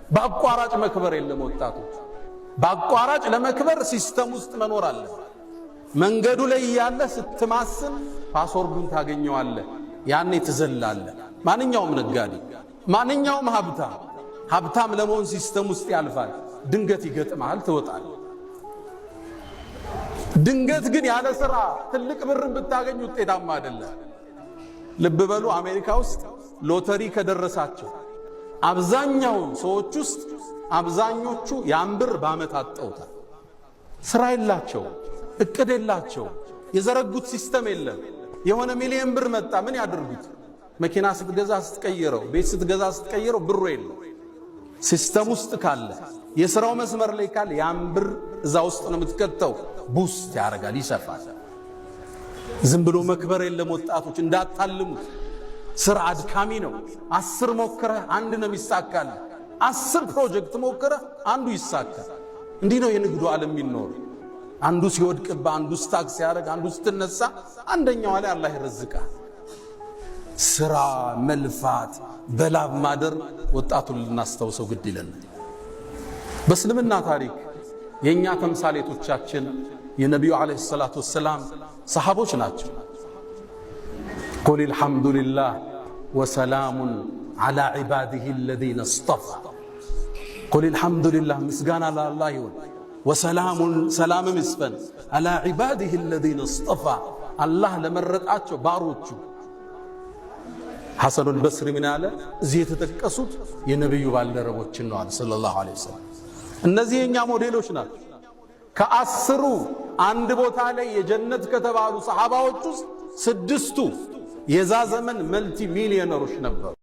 በአቋራጭ መክበር የለም። ወጣቶች በአቋራጭ ለመክበር ሲስተም ውስጥ መኖር አለ። መንገዱ ላይ ያለ ስትማስን ፓስወርዱን ታገኘዋለህ፣ ያኔ ትዘላለህ። ማንኛውም ነጋዴ፣ ማንኛውም ሀብታም ለመሆን ሲስተም ውስጥ ያልፋል። ድንገት ይገጥማል፣ ትወጣለህ። ድንገት ግን ያለ ሥራ ትልቅ ብርን ብታገኝ ውጤታማ አይደለም። ልብ በሉ፣ አሜሪካ ውስጥ ሎተሪ ከደረሳቸው አብዛኛው ሰዎች ውስጥ አብዛኞቹ ያን ብር በዓመት አጠውታል። ሥራ የላቸው፣ እቅድ የላቸው፣ የዘረጉት ሲስተም የለም። የሆነ ሚሊዮን ብር መጣ፣ ምን ያድርጉት? መኪና ስትገዛ ስትቀይረው፣ ቤት ስትገዛ ስትቀይረው ብሩ የለም። ሲስተም ውስጥ ካለ የሥራው መስመር ላይ ካለ ያን ብር እዛ ውስጥ ነው የምትከተው። ቡስት ያደርጋል፣ ይሰፋል። ዝም ብሎ መክበር የለም። ወጣቶች እንዳታልሙት። ሥራ አድካሚ ነው። 10 ሞክረህ አንድ ነው የሚሳካል። 10 ፕሮጀክት ሞክረህ አንዱ ይሳካል። እንዲህ ነው የንግዱ ዓለም የሚኖር። አንዱ ሲወድቅብህ፣ አንዱ ስታክ ሲያደርግ፣ አንዱ ስትነሳ፣ አንደኛው ላይ አላህ ይረዝቃል። ሥራ መልፋት፣ በላብ ማደር ወጣቱን ልናስተውሰው ግድ ይለናል። በእስልምና ታሪክ የእኛ ተምሳሌቶቻችን የነቢዩ ዓለይሂ ሰላቱ ወሰላም ሰሓቦች ናቸው። ቁል አልሐምዱሊላህ ወሰላሙን ዓላ ዒባዲሂ አለዚነ እስጠፋ። ቁል አልሐምዱሊላህ ምስጋና ለአላህ ይሁን፣ ወሰላሙን ሰላምም ይስፈን፣ ዓላ ዒባዲሂ አለዚነ እስጠፋ አላህ ለመረጣቸው ባሮቹ። ሐሰኑል በስሪ ምን አለ? እዚህ የተጠቀሱት የነቢዩ ባልደረቦችን ነው አለ ሰለላሁ ዐለይሂ ወሰለም። እነዚህ የእኛ ሞዴሎች ናቸው። ከ10ሩ አንድ ቦታ ላይ የጀነት ከተባሉ ሰሓባዎች ውስጥ 6ቱ የዛ ዘመን መልቲ ሚሊዮነሮች ነበሩ።